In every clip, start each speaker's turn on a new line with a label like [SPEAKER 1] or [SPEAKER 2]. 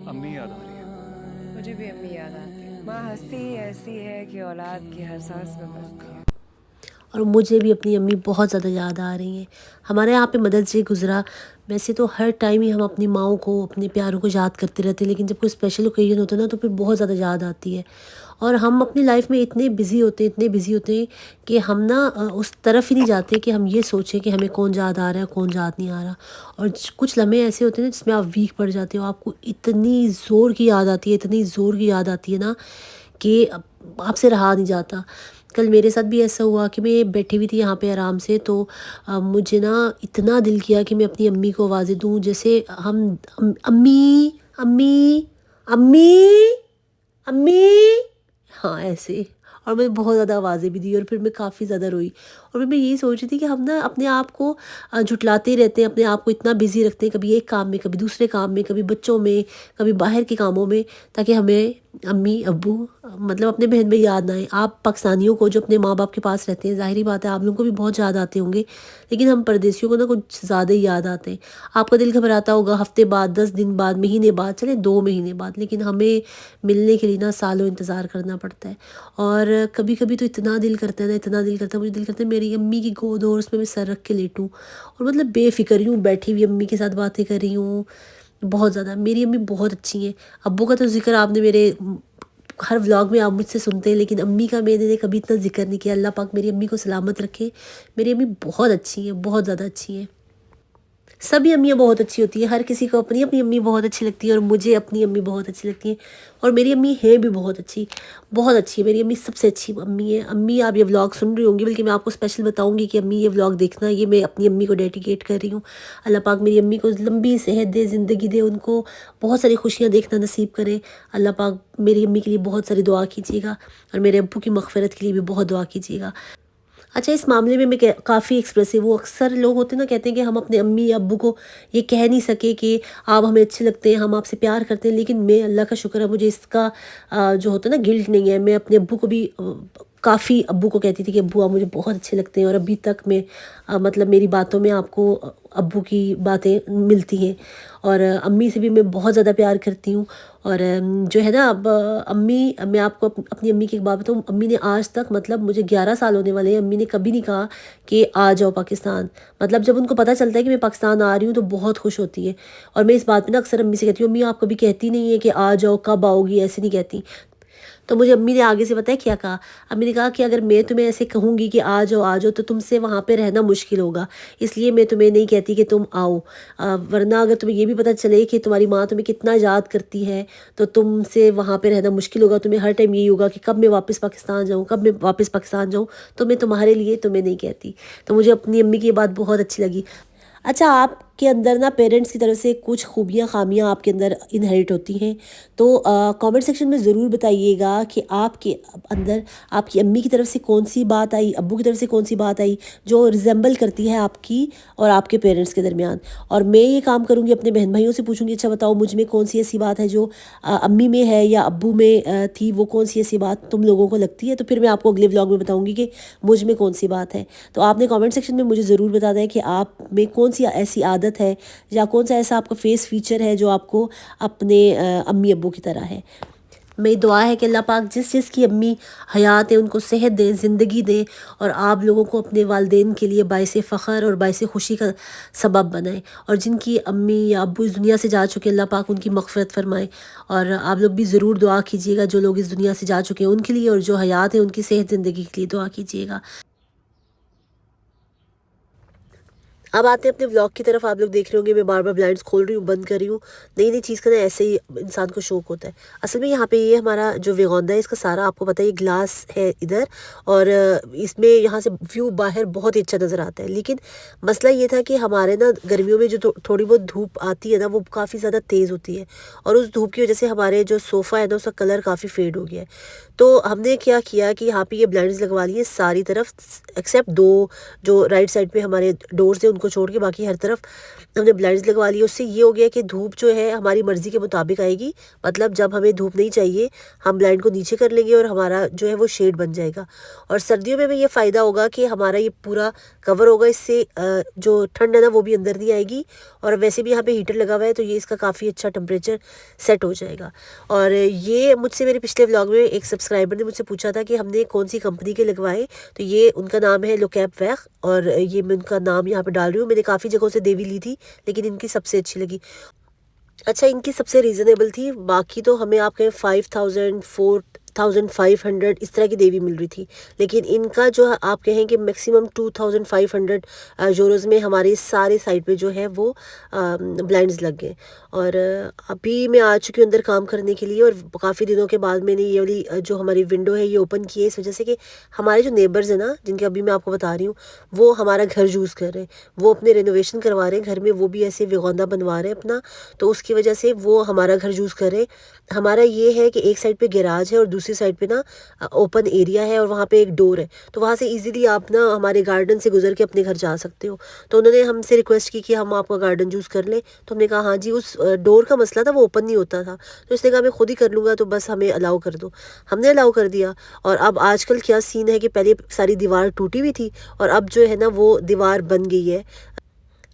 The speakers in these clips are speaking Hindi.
[SPEAKER 1] अम्मी याद आ रही है।
[SPEAKER 2] मुझे भी अम्मी याद आती है। माँ हंसी ही ऐसी है कि औलाद की हर सांस में बसती है।
[SPEAKER 3] और मुझे भी अपनी अम्मी बहुत ज़्यादा याद आ रही हैं। हमारे यहाँ पे मदर्स डे गुज़रा। वैसे तो हर टाइम ही हम अपनी माँओं को, अपने प्यारों को याद करते रहते हैं, लेकिन जब कोई स्पेशल ओकेजन होता है ना, तो फिर बहुत ज़्यादा याद आती है। और हम अपनी लाइफ में इतने बिज़ी होते हैं, इतने बिज़ी होते हैं कि हम ना उस तरफ ही नहीं जाते कि हम ये सोचें कि हमें कौन याद आ रहा है, कौन याद नहीं आ रहा। और कुछ लम्हे ऐसे होते हैं ना जिसमें आप वीक पड़ जाते हो, आपको इतनी ज़ोर की याद आती है, इतनी ज़ोर की याद आती है ना कि आपसे रहा नहीं जाता। कल मेरे साथ भी ऐसा हुआ कि मैं बैठी हुई थी यहाँ पे आराम से, तो मुझे ना इतना दिल किया कि मैं अपनी अम्मी को आवाज़ें दूँ, जैसे अम्मी अम्मी अम्मी अम्मी, हाँ ऐसे। और मैंने बहुत ज़्यादा आवाज़ें भी दी और फिर मैं काफ़ी ज़्यादा रोई। और फिर मैं यही सोच रही थी कि हम ना अपने आप को झुठलाते ही रहते हैं, अपने आप को इतना बिज़ी रखते हैं, कभी एक काम में, कभी दूसरे काम में, कभी बच्चों में, कभी बाहर के कामों में, ताकि हमें अम्मी अब्बू मतलब अपने बहन भाई याद ना आए। आप पाकिस्तानियों को जो अपने माँ बाप के पास रहते हैं, ज़ाहिरी बात है आप लोगों को भी बहुत याद आते होंगे, लेकिन हम परदेशियों को ना कुछ ज़्यादा ही याद आते हैं। आपका दिल घबराता होगा हफ्ते बाद, 10 दिन बाद, महीने बाद, चले 2 महीने बाद, लेकिन हमें मिलने के लिए ना सालों इंतज़ार करना पड़ता है। और कभी कभी तो इतना दिल करता है ना, इतना दिल करता है, मुझे दिल करता है मेरी अम्मी की गोद हो और उसमें मैं सर रख के लेटूँ और मतलब बेफिक्र यूँ बैठी हुई अम्मी के साथ बातें कर रही हूँ। बहुत ज़्यादा मेरी अम्मी बहुत अच्छी हैं। अब्बू का तो ज़िक्र आपने मेरे हर व्लॉग में आप मुझसे सुनते हैं, लेकिन अम्मी का मैंने कभी इतना जिक्र नहीं किया। अल्लाह पाक मेरी अम्मी को सलामत रखे। मेरी अम्मी बहुत अच्छी हैं, बहुत ज़्यादा अच्छी हैं। सभी अम्मियाँ बहुत अच्छी होती हैं, हर किसी को अपनी अपनी अम्मी बहुत अच्छी लगती है और मुझे अपनी अम्मी बहुत अच्छी लगती है। और मेरी अम्मी है भी बहुत अच्छी है। मेरी अम्मी सबसे अच्छी अम्मी है। अम्मी आप ये व्लॉग सुन रही होंगी, बल्कि मैं आपको स्पेशल बताऊंगी कि अम्मी ये व्लॉग देखना, ये मैं अपनी अम्मी को डेडिकेट कर रही हूँ। अल्लाह पाक मेरी अम्मी को लंबी सेहत दे, ज़िंदगी दे, उनको बहुत सारी खुशियाँ देखना नसीब करे। अल्लाह पाक मेरी अम्मी के लिए बहुत सारी दुआ कीजिएगा और मेरे अब्बू की मग़फ़िरत के लिए भी बहुत दुआ कीजिएगा। अच्छा, इस मामले में मैं काफ़ी एक्सप्रेसिव हूँ। अक्सर लोग होते हैं ना, कहते हैं कि हम अपने अम्मी या अब्बू को ये कह नहीं सके कि आप हमें अच्छे लगते हैं, हम आपसे प्यार करते हैं, लेकिन मैं अल्लाह का शुक्र है मुझे इसका जो होता है ना गिल्ट नहीं है। मैं अपने अब्बू को भी काफ़ी अब्बू को कहती थी कि अब्बू आप मुझे बहुत अच्छे लगते हैं, और अभी तक मैं मतलब मेरी बातों में आपको अब्बू की बातें मिलती हैं। और अम्मी से भी मैं बहुत ज़्यादा प्यार करती हूँ। और जो है ना, अब अम्मी, मैं आपको अपनी अम्मी की एक बात बताऊँ, अम्मी ने आज तक, मतलब मुझे 11 साल होने वाले हैं, अम्मी ने कभी नहीं कहा कि आ जाओ पाकिस्तान। मतलब जब उनको पता चलता है कि मैं पाकिस्तान आ रही हूँ तो बहुत खुश होती है। और मैं इस बात पे ना अक्सर अम्मी से कहती हूँ, अम्मी आप कभी कहती नहीं है कि आ जाओ, कब आओगी, ऐसे नहीं कहती। तो मुझे अम्मी ने आगे से पता है क्या कहा? अम्मी ने कहा कि अगर मैं तुम्हें ऐसे कहूँगी कि आ जाओ तो तुमसे वहाँ पे रहना मुश्किल होगा, इसलिए मैं तुम्हें नहीं कहती कि तुम आओ। वरना अगर तुम्हें ये भी पता चले कि तुम्हारी माँ तुम्हें कितना याद करती है, तो तुमसे वहाँ पे रहना मुश्किल होगा। तुम्हें हर टाइम यही होगा कि कब मैं वापस पाकिस्तान जाऊँ, कब मैं वापस पाकिस्तान जाऊँ। तो मैं तुम्हारे लिए तुम्हें नहीं कहती। तो मुझे अपनी अम्मी की ये बात बहुत अच्छी लगी। अच्छा, आपके अंदर ना पेरेंट्स की तरफ से कुछ खूबियाँ ख़ामियाँ आपके अंदर इनहेरिट होती हैं, तो कमेंट सेक्शन में ज़रूर बताइएगा कि आपके अंदर आपकी अम्मी की तरफ से कौन सी बात आई, अब्बू की तरफ से कौन सी बात आई जो रिजेंबल करती है आपकी और आपके पेरेंट्स के दरमियान। और मैं ये काम करूँगी, अपने बहन भाइयों से पूछूंगी, अच्छा बताओ मुझ में कौन सी ऐसी बात है जो अम्मी में है या अब्बू में थी, वो कौन सी ऐसी बात तुम लोगों को लगती है। तो फिर मैं आपको अगले व्लॉग में बताऊँगी कि मुझ में कौन सी बात है। तो आपने कमेंट सेक्शन में मुझे ज़रूर बताना है कि आप में कौन सी ऐसी आदत है या कौन सा ऐसा आपका फेस फीचर है जो आपको अपने अम्मी अब्बू की तरह है। मेरी दुआ है कि अल्लाह पाक जिस जिसकी अम्मी हयात है उनको सेहत दें, ज़िंदगी दें, और आप लोगों को अपने वालिदैन के लिए बाइस फ़ख्र और बाइस खुशी का सबब बनाए। और जिनकी अम्मी या अब्बू इस दुनिया से जा चुके, अल्लाह पाक उनकी मग़फ़िरत फ़रमाए। और आप लोग भी ज़रूर दुआ कीजिएगा जो लोग इस दुनिया से जा चुके हैं उनके लिए, और जो हयात है उनकी सेहत ज़िंदगी के लिए दुआ कीजिएगा। अब आते हैं अपने व्लॉग की तरफ। आप लोग देख रहे होंगे मैं बार बार ब्लाइंड्स खोल रही हूँ, बंद कर रही हूँ। नई नई चीज़ का ना ऐसे ही इंसान को शौक होता है। असल में यहाँ पे ये हमारा जो वेगोंदा है, इसका सारा आपको पता है, ये ग्लास है इधर, और इसमें यहाँ से व्यू बाहर बहुत ही अच्छा नज़र आता है। लेकिन मसला ये था कि हमारे ना गर्मियों में जो थोड़ी बहुत धूप आती है ना, वो काफ़ी ज़्यादा तेज़ होती है, और उस धूप की वजह से हमारे जो सोफ़ा है ना, उसका कलर काफ़ी फेड हो गया है। तो हमने क्या किया कि यहाँ पे ये ब्लाइंड्स लगवा लिए सारी तरफ, एक्सेप्ट 2 जो राइट साइड पे हमारे डोर्स हैं उनको छोड़ के बाकी हर तरफ हमने ब्लाइंड्स लगवा लिए। उससे ये हो गया कि धूप जो है हमारी मर्ज़ी के मुताबिक आएगी, मतलब जब हमें धूप नहीं चाहिए हम ब्लाइंड को नीचे कर लेंगे और हमारा जो है वो शेड बन जाएगा। और सर्दियों में भी ये फ़ायदा होगा कि हमारा ये पूरा कवर होगा, इससे जो ठंड है ना वो भी अंदर नहीं आएगी। और वैसे भी यहाँ पे हीटर लगा हुआ है तो ये इसका काफ़ी अच्छा टेम्परेचर सेट हो जाएगा। और ये मुझसे मेरे पिछले व्लॉग में एक सब्सक्राइबर ने मुझसे पूछा था कि हमने कौन सी कंपनी के लगवाए, तो ये उनका नाम है लोकैप वैग, और ये मैं उनका नाम यहाँ पे डाल रही हूँ। मैंने काफ़ी जगहों से देवी ली थी लेकिन इनकी सबसे अच्छी लगी। अच्छा, इनकी सबसे रीज़नेबल थी, बाकी तो हमें आपके 5000 4500 इस तरह की देवी मिल रही थी, लेकिन इनका जो आप कहें कि मैक्सिमम 2500 यूरोज़ में हमारे सारे साइड पे जो है वो ब्लाइंड्स लग गए। और अभी मैं आ चुकी हूँ अंदर काम करने के लिए, और काफ़ी दिनों के बाद मैंने ये वाली जो हमारी विंडो है ये ओपन की है, इस वजह से कि हमारे जो नेबर्स हैं ना, जिनके अभी मैं आपको बता रही हूँ, वो हमारा घर यूज़ कर रहे हैं, वो अपने रेनोवेशन करवा रहे हैं घर में, वो भी ऐसे वेगोंदा बनवा रहे हैं अपना, तो उसकी वजह से वो हमारा घर यूज़ कर रहे हैं। हमारा ये है कि एक साइड पे गैराज है और दूसरी साइड पे ना ओपन एरिया है, और वहाँ पे एक डोर है, तो वहाँ से इजीली आप ना हमारे गार्डन से गुजर के अपने घर जा सकते हो। तो उन्होंने हमसे रिक्वेस्ट की कि हम आपका गार्डन यूज़ कर लें, तो हमने कहा हाँ जी। उस डोर का मसला था, वो ओपन नहीं होता था, तो इसने कहा मैं खुद ही कर लूँगा, तो बस हमें अलाउ कर दो। हमने अलाउ कर दिया। और अब आजकल क्या सीन है कि पहले सारी दीवार टूटी हुई थी और अब जो है ना वो दीवार बन गई है।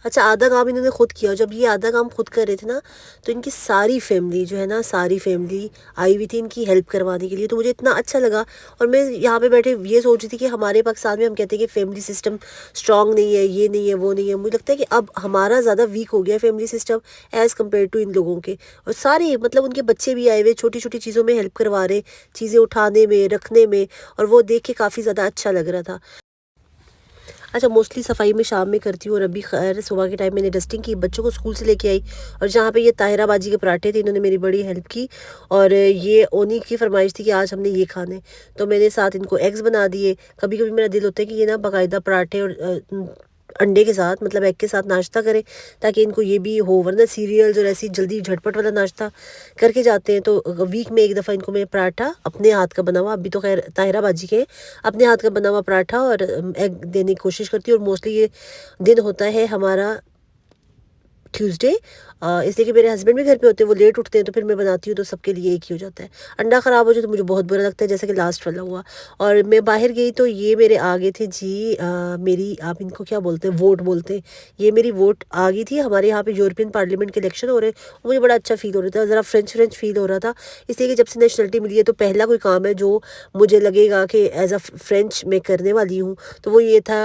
[SPEAKER 3] अच्छा, आधा काम इन्होंने खुद किया। जब ये आधा काम खुद कर रहे थे ना, तो इनकी सारी फैमिली जो है ना, सारी फैमिली आई हुई थी इनकी हेल्प करवाने के लिए, तो मुझे इतना अच्छा लगा। और मैं यहाँ पे बैठे ये सोच रही थी कि हमारे पाकिस्तान में हम कहते हैं कि फैमिली सिस्टम स्ट्रॉन्ग नहीं है, ये नहीं है, वो नहीं है। मुझे लगता है कि अब हमारा ज़्यादा वीक हो गया है family system as compare to इन लोगों के। और सारे मतलब उनके बच्चे भी आए हुए छोटी छोटी चीज़ों में हेल्प करवा रहे, चीज़ें उठाने में, रखने में, और वो देख के काफ़ी ज़्यादा अच्छा लग रहा था। अच्छा, मोस्टली सफाई में शाम में करती हूँ, और अभी खैर सुबह के टाइम मैंने डस्टिंग की, बच्चों को स्कूल से लेके आई, और जहाँ पे ये ताहिरा बाजी के पराठे थे इन्होंने मेरी बड़ी हेल्प की। और ये ओनी की फरमाइश थी कि आज हमने ये खाने, तो मैंने साथ इनको एग्स बना दिए। कभी कभी मेरा दिल होता है कि ये ना बाकायदा पराठे और अंडे के साथ, मतलब एग के साथ नाश्ता करें, ताकि इनको ये भी हो, वरना सीरियल्स और ऐसी जल्दी झटपट वाला नाश्ता करके जाते हैं। तो वीक में एक दफ़ा इनको मैं पराठा अपने हाथ का बना हुआ, अभी तो खैर ताहिरा बाजी के, अपने हाथ का बना हुआ पराठा और एग देने की कोशिश करती हूँ। और मोस्टली ये दिन होता है हमारा ट्यूसडे, इसलिए कि मेरे हस्बैंड भी घर पे होते हैं, वो लेट उठते हैं, तो फिर मैं बनाती हूँ तो सबके लिए एक ही हो जाता है। अंडा ख़राब हो जाए तो मुझे बहुत बुरा लगता है, जैसे कि लास्ट वाला हुआ। और मैं बाहर गई तो ये मेरे आ गए थे जी, मेरी, आप इनको क्या बोलते हैं, वोट बोलते हैं, ये मेरी वोट आ गई थी। हमारे यहाँ पे यूरोपियन पार्लियामेंट के इलेक्शन हो रहे, मुझे बड़ा अच्छा फील हो रहा था, ज़रा फ्रेंच फील हो रहा था, इसलिए कि जब से नेशनलिटी मिली है तो पहला कोई काम है जो मुझे लगेगा कि एज अ फ्रेंच मैं करने वाली हूँ, तो वो ये था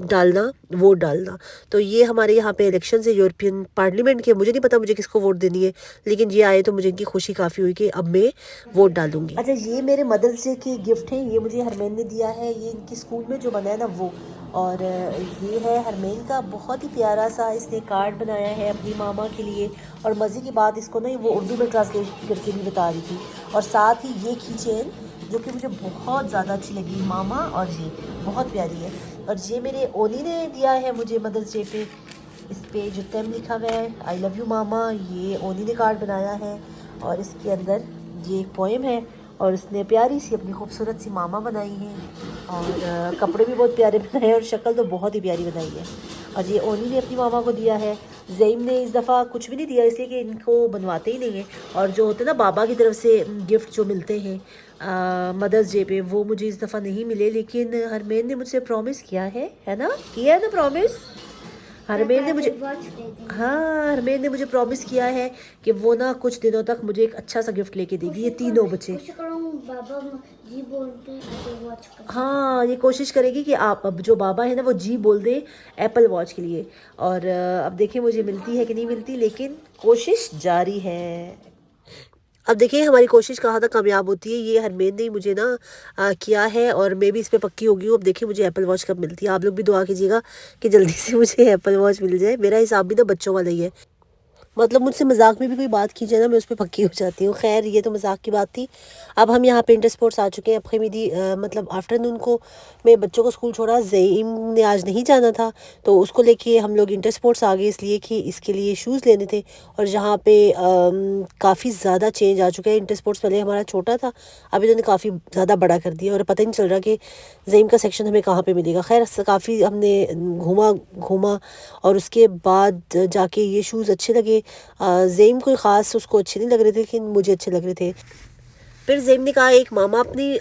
[SPEAKER 3] डालना, वोट डालना। तो ये हमारे यहाँ पे इलेक्शन है यूरोपियन पार्लियामेंट के, मुझे नहीं पता मुझे किसको वोट देनी है, लेकिन ये आए तो मुझे इनकी खुशी काफ़ी हुई कि अब मैं वोट डालूंगी। अच्छा, ये मेरे मदर्स डे के गिफ्ट हैं, ये मुझे हरमैन ने दिया है, ये इनकी स्कूल में जो बना है ना वो। और ये है हरमैन का बहुत ही प्यारा सा, इसने कार्ड बनाया है अपनी मामा के लिए। और मज़े की बात, इसको ना वो उर्दू में ट्रांसलेट करके भी बता रही थी। और साथ ही ये की चेन जो कि मुझे बहुत ज़्यादा अच्छी लगी, मामा, और ये बहुत प्यारी है। और ये मेरे ओनी ने दिया है मुझे मदर्स डे पे, इस पे जो तम लिखा हुआ है, आई लव यू मामा, ये ओनी ने कार्ड बनाया है। और इसके अंदर ये एक पोएम है, और उसने प्यारी सी अपनी खूबसूरत सी मामा बनाई है, और कपड़े भी बहुत प्यारे बनाए हैं, और शक्ल तो बहुत ही प्यारी बनाई है। और ये ओनी ने अपनी मामा को दिया है। ज़ईम ने इस दफ़ा कुछ भी नहीं दिया, इसलिए कि इनको बनवाते ही नहीं है। और जो होते हैं ना बाबा की तरफ से गिफ्ट जो मिलते हैं मदर्स डे पे, वो मुझे इस दफ़ा नहीं मिले, लेकिन हरमैन ने मुझसे प्रॉमिस किया है ना, किया है ना प्रॉमिस। हरमैन ने मुझे, हाँ, हरमैन ने मुझे प्रॉमिस किया है कि वो ना कुछ दिनों तक मुझे एक अच्छा सा गिफ्ट लेके देगी, ये तीनों बच्चे। हाँ, ये कोशिश करेगी कि आप, अब जो बाबा है ना वो जी बोल दे एप्पल वॉच के लिए। और अब देखिए मुझे मिलती है कि नहीं मिलती, लेकिन कोशिश जारी है। अब देखिए हमारी कोशिश कहाँ तक कामयाब होती है। ये हरमैन ने मुझे ना किया है, और मैं भी इस पे पक्की हो गई हूँ। अब देखिए मुझे एप्पल वॉच कब मिलती है। आप लोग भी दुआ कीजिएगा कि जल्दी से मुझे एप्पल वॉच मिल जाए। मेरा हिसाब भी ना बच्चों वाला ही है, मतलब मुझसे मजाक में भी कोई बात की जाए ना, मैं उस पर पक्की हो जाती हूँ। खैर ये तो मजाक की बात थी। अब हम यहाँ पे इंटर स्पोर्ट्स आ चुके हैं। अब खमीदी मतलब आफ्टरनून को मैं बच्चों को स्कूल छोड़ा। ज़ईम ने आज नहीं जाना था तो उसको लेके हम लोग इंटर स्पोर्ट्स आ गए, इसलिए कि इसके लिए शूज़ लेने थे। और जहाँ पे काफ़ी ज़्यादा चेंज आ चुका है। इंटर स्पोर्ट्स पहले हमारा छोटा था, अभी इन्होंने काफ़ी ज़्यादा बड़ा कर दिया और पता ही नहीं चल रहा कि ज़ईम का सेक्शन हमें कहाँ पे मिलेगा। खैर काफ़ी हमने घूमा और उसके बाद जाके ये शूज़ अच्छे लगे। ज़ेम कोई ख़ास उसको अच्छे नहीं लग रहे थे, लेकिन मुझे अच्छे लग रहे थे। फिर ज़ेम ने कहा एक मामा अपनी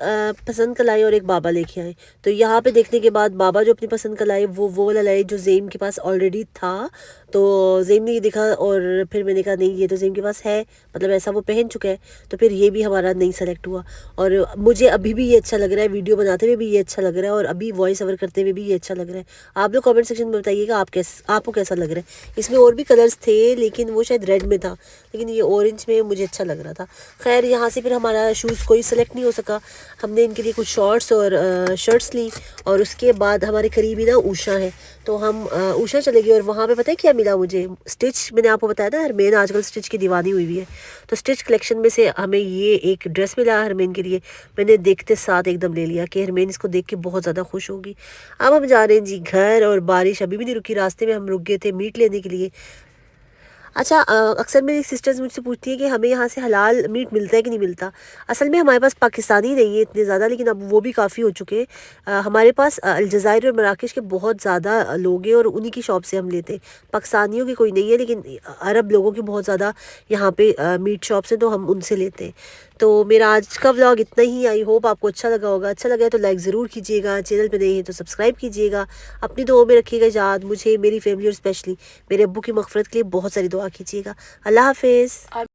[SPEAKER 3] पसंद का लाए और एक बाबा लेके आए। तो यहाँ पे देखने के बाद बाबा जो अपनी पसंद का लाए वो वाला लाए जो ज़ेम के पास ऑलरेडी था। तो ज़ेम ने ये देखा और फिर मैंने कहा नहीं ये तो ज़ेम के पास है, मतलब ऐसा वो पहन चुका है। तो फिर ये भी हमारा नहीं सेलेक्ट हुआ और मुझे अभी भी ये अच्छा लग रहा है, वीडियो बनाते हुए भी ये अच्छा लग रहा है और अभी वॉइस ओवर करते हुए भी ये अच्छा लग रहा है। आप लोग कमेंट सेक्शन में बताइएगा आपको कैसा लग रहा है। इसमें और भी कलर्स थे लेकिन वो शायद रेड में था, लेकिन ये ऑरेंज में मुझे अच्छा लग रहा था। खैर यहाँ से फिर हमारा शूज़ कोई सेलेक्ट नहीं हो सका। हमने इनके लिए कुछ शॉर्ट्स और शर्ट्स ली और उसके बाद हमारे करीब ही ना ऊषा है, तो हम ऊषा चले गए और वहाँ पे पता है क्या मिला मुझे? स्टिच। मैंने आपको बताया था हरमेन आजकल स्टिच की दीवानी हुई हुई है, तो स्टिच कलेक्शन में से हमें ये एक ड्रेस मिला हरमेन के लिए। मैंने देखते साथ एकदम ले लिया कि हरमेन इसको देख के बहुत ज़्यादा खुश होगी। अब हम जा रहे हैं जी घर और बारिश अभी भी नहीं रुकी। रास्ते में हम रुक गए थे मीट लेने के लिए। अच्छा अक्सर मेरी सिस्टर्स मुझसे पूछती हैं कि हमें यहाँ से हलाल मीट मिलता है कि नहीं मिलता। असल में हमारे पास पाकिस्तानी नहीं है इतने ज़्यादा, लेकिन अब वो भी काफ़ी हो चुके हैं। हमारे पास अलजायर और मराकश के बहुत ज़्यादा लोग हैं और उन्हीं की शॉप से हम लेते हैं। पाकिस्तानियों की कोई नहीं है, लेकिन अरब लोगों की बहुत ज़्यादा यहाँ पे मीट शॉप्स हैं, तो हम उनसे लेते हैं। तो मेरा आज का व्लॉग इतना ही। आई होप आपको अच्छा लगा होगा। अच्छा लगा तो लाइक ज़रूर कीजिएगा, चैनल पे नए हैं तो सब्सक्राइब कीजिएगा। अपनी दुआओं में रखिएगा याद मुझे, मेरी फैमिली और स्पेशली मेरे अब्बू की मग़फ़िरत के लिए बहुत सारी दुआ कीजिएगा। अल्लाह हाफ़िज़।